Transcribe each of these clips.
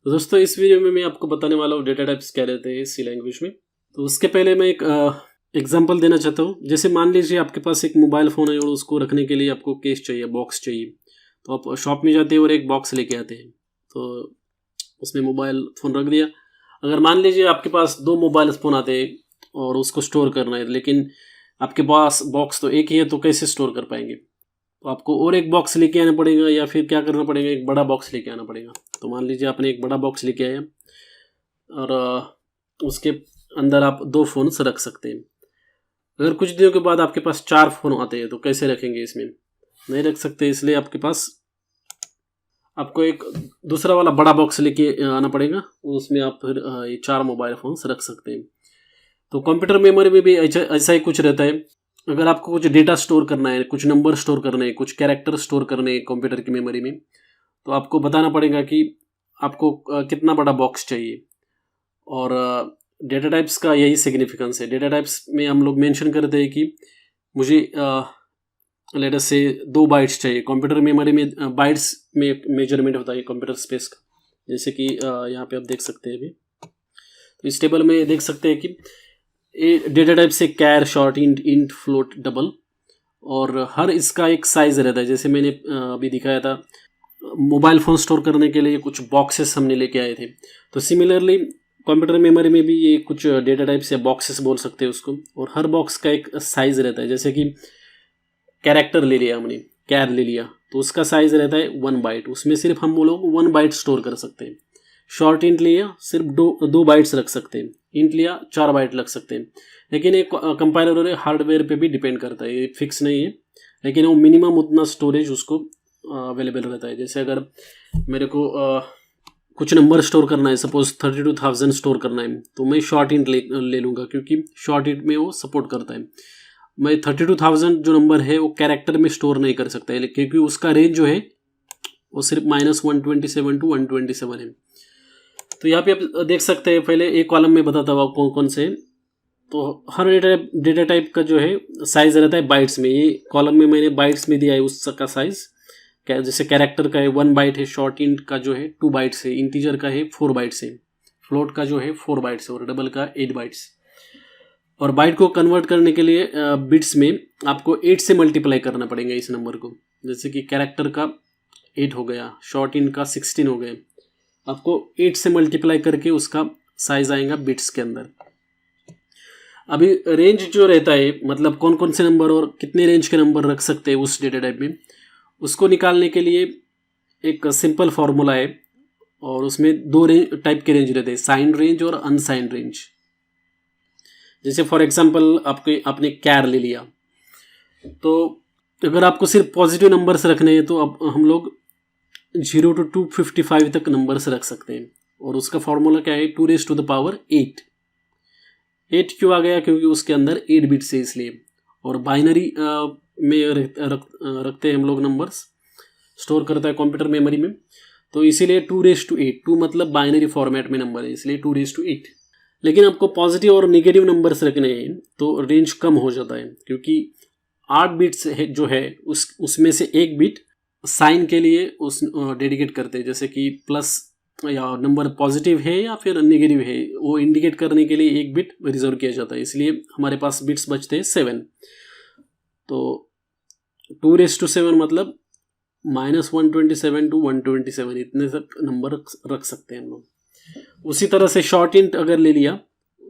तो दोस्तों इस वीडियो में मैं आपको बताने वाला हूँ डेटा टाइप्स क्या रहते हैं सी लैंग्वेज में। तो उसके पहले मैं एक एग्जांपल देना चाहता हूँ। जैसे मान लीजिए आपके पास एक मोबाइल फ़ोन है और उसको रखने के लिए आपको केस चाहिए, बॉक्स चाहिए। तो आप शॉप में जाते हैं और एक बॉक्स लेके आते हैं, तो उसमें मोबाइल फ़ोन रख दिया। अगर मान लीजिए आपके पास 2 मोबाइल फ़ोन आते हैं और उसको स्टोर करना है, लेकिन आपके पास बॉक्स तो एक ही है, तो कैसे स्टोर कर पाएंगे? तो आपको और एक बॉक्स लेके आना पड़ेगा या फिर क्या करना पड़ेगा, एक बड़ा बॉक्स लेके आना पड़ेगा। तो मान लीजिए आपने एक बड़ा बॉक्स लेके आया और उसके अंदर आप 2 फ़ोन्स रख सकते हैं। अगर कुछ दिनों के बाद आपके पास 4 फ़ोन आते हैं तो कैसे रखेंगे? इसमें नहीं रख सकते, इसलिए आपके पास आपको एक दूसरा वाला बड़ा बॉक्स लेके आना पड़ेगा। उसमें आप फिर ये 4 मोबाइल फ़ोन्स रख सकते हैं। तो कंप्यूटर मेमोरी में भी ऐसा ही कुछ रहता है। अगर आपको कुछ डेटा स्टोर करना है, कुछ नंबर स्टोर करने हैं, कुछ कैरेक्टर स्टोर करने हैं कंप्यूटर की मेमोरी में, तो आपको बताना पड़ेगा कि आपको कितना बड़ा बॉक्स चाहिए। और डेटा टाइप्स का यही सिग्निफिकेंस है। डेटा टाइप्स में हम लोग मेंशन करते हैं कि मुझे लेट अस से 2 बाइट्स चाहिए। कंप्यूटर मेमोरी में बाइट्स में मेजरमेंट होता है कंप्यूटर स्पेस का। जैसे कि यहाँ पे आप देख सकते हैं अभी, तो इस टेबल में देख सकते हैं कि ये डेटा टाइप से कैर, शॉर्ट, इंट, फ्लोट, डबल, और हर इसका एक साइज रहता है। जैसे मैंने अभी दिखाया था, मोबाइल फ़ोन स्टोर करने के लिए कुछ बॉक्सेस हमने लेके आए थे। तो सिमिलरली कंप्यूटर मेमोरी में भी ये कुछ डेटा टाइप्स या बॉक्सेस बोल सकते हैं उसको, और हर बॉक्स का एक साइज रहता है। जैसे कि कैरेक्टर ले लिया हमने, कैर ले लिया, तो उसका साइज रहता है 1 बाइट। उसमें सिर्फ हम लोग 1 बाइट स्टोर कर सकते हैं। शॉर्ट इंट लिया, सिर्फ दो बाइट्स रख सकते हैं। इंट लिया, 4 बाइट रख सकते हैं। लेकिन एक कंपाइलर और हार्डवेयर पे भी डिपेंड करता है, ये फिक्स नहीं है, लेकिन वो मिनिमम उतना स्टोरेज उसको अवेलेबल रहता है। जैसे अगर मेरे को कुछ नंबर स्टोर करना है, सपोज 32,000 स्टोर करना है, तो मैं शॉर्ट इंट ले लूँगा, क्योंकि शॉर्ट इंट में वो सपोर्ट करता है। मैं 32,000 जो नंबर है वो कैरेक्टर में स्टोर नहीं कर सकता है, क्योंकि उसका रेंज जो है वो सिर्फ -127 टू 127 है। तो यहाँ पे आप देख सकते हैं, पहले एक कॉलम में बताता हुआ कौन कौन से। तो हर डेटा टाइप का जो है साइज रहता है बाइट्स में। ये कॉलम में मैंने बाइट्स में दिया है उसका साइज। जैसे कैरेक्टर का है 1 बाइट है, शॉर्ट इंट का जो है 2 बाइट्स है, इंटीजर का है 4 बाइट्स है, फ्लोट का जो है 4 बाइट्स है, और डबल का 8 बाइट्स। और बाइट को कन्वर्ट करने के लिए बिट्स में आपको 8 से मल्टीप्लाई करना पड़ेगा इस नंबर को। जैसे कि कैरेक्टर का 8 हो गया, शॉर्ट इंट का 16 हो गया, आपको 8 से मल्टीप्लाई करके उसका साइज आएगा बिट्स के अंदर। अभी रेंज जो रहता है, मतलब कौन कौन से नंबर और कितने रेंज के नंबर रख सकते हैं उस डेटा टाइप में, उसको निकालने के लिए एक सिंपल फार्मूला है, और उसमें 2 टाइप के रेंज रहते हैं, साइन रेंज और अनसाइन रेंज। जैसे फॉर एग्जांपल आपने कैर ले लिया, तो अगर आपको सिर्फ पॉजिटिव नंबर्स रखने हैं तो अब हम लोग 0 to 255 तक नंबर्स रख सकते हैं। और उसका फॉर्मूला क्या है? 2 raised to the power 8। 8 क्यों आ गया? क्योंकि उसके अंदर 8 बिट्स है इसलिए। और बाइनरी में रखते हैं हम लोग नंबर्स, स्टोर करता है कंप्यूटर मेमोरी में, तो इसीलिए 2 raised to 8। 2 मतलब बाइनरी फॉर्मेट में नंबर है, इसलिए 2 raised to 8। लेकिन आपको पॉजिटिव और निगेटिव नंबर्स रखने हैं तो रेंज कम हो जाता है, क्योंकि 8 बिट्स जो है उसमें से एक बिट साइन के लिए उस डेडिकेट करते हैं। जैसे कि प्लस या नंबर पॉजिटिव है या फिर नेगेटिव है, वो इंडिकेट करने के लिए एक बिट रिजर्व किया जाता है, इसलिए हमारे पास बिट्स बचते हैं 7। तो 2 raised to 7 मतलब -127 to 127, इतने तक नंबर रख सकते हैं हम लोग। उसी तरह से शॉर्ट इंट अगर ले लिया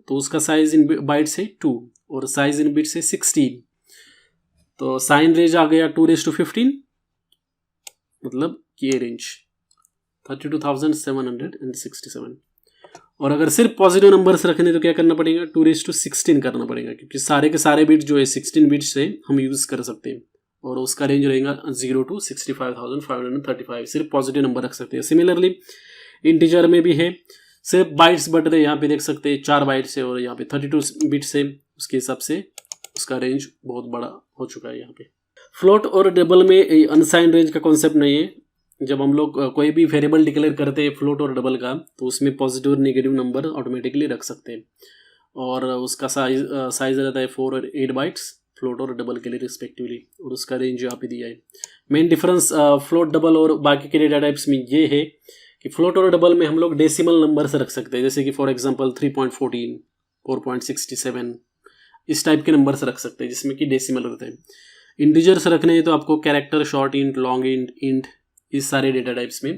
तो उसका साइज इन बाइट्स है 2 और साइज इन बिट्स है 16। तो साइन रेंज आ गया 2 raised to 15, मतलब ये रेंज 32,767। और अगर सिर्फ पॉजिटिव नंबर्स रखने तो क्या करना पड़ेगा? 2 raised to 16 करना पड़ेगा, क्योंकि सारे के सारे बिट जो है 16 बिट्स से हम यूज़ कर सकते हैं, और उसका रेंज रहेगा 0 to 65,535। सिर्फ पॉजिटिव नंबर रख सकते हैं। सिमिलरली इंटीजर में भी है, सिर्फ बाइट्स बढ़ रहे, यहाँ पे देख सकते हैं 4 बाइट्स है और यहाँ पे 32 बिट्स है, उसके हिसाब से उसका रेंज बहुत बड़ा हो चुका है। यहाँ पे फ्लोट और डबल में अनसाइन रेंज का कॉन्सेप्ट नहीं है। जब हम लोग कोई भी वेरिएबल डिक्लेयर करते हैं फ्लोट और डबल का, तो उसमें पॉजिटिव और नेगेटिव नंबर ऑटोमेटिकली रख सकते हैं, और उसका साइज रहता है 4 और 8 बाइट्स, फ्लोट और डबल के लिए रिस्पेक्टिवली, और उसका रेंज यहाँ पे दिया है। मेन डिफरेंस फ्लोट, डबल और बाकी के डेटा टाइप्स में ये है कि फ्लोट और डबल में हम लोग डेसिमल नंबर से रख सकते हैं, जैसे कि फॉर एग्जांपल 3.14, 4.67 इस टाइप के नंबर से रख सकते हैं जिसमें कि डेसिमल रहते हैं। इंटीजर्स रखने हैं तो आपको character, short int, long int इस सारे डेटा टाइप्स में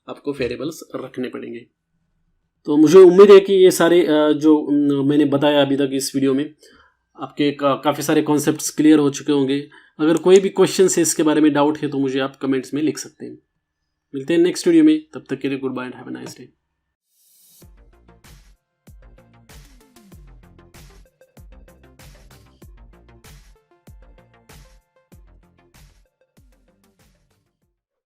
आपको वेरिएबल्स रखने पड़ेंगे। तो मुझे उम्मीद है कि ये सारे जो मैंने बताया अभी तक इस वीडियो में आपके काफ़ी सारे कॉन्सेप्ट्स क्लियर हो चुके होंगे। अगर कोई भी क्वेश्चन है इसके बारे में, डाउट है, तो मुझे आप कमेंट्स में लिख सकते हैं। मिलते हैं नेक्स्ट वीडियो में, तब तक के लिए goodbye and have a nice day.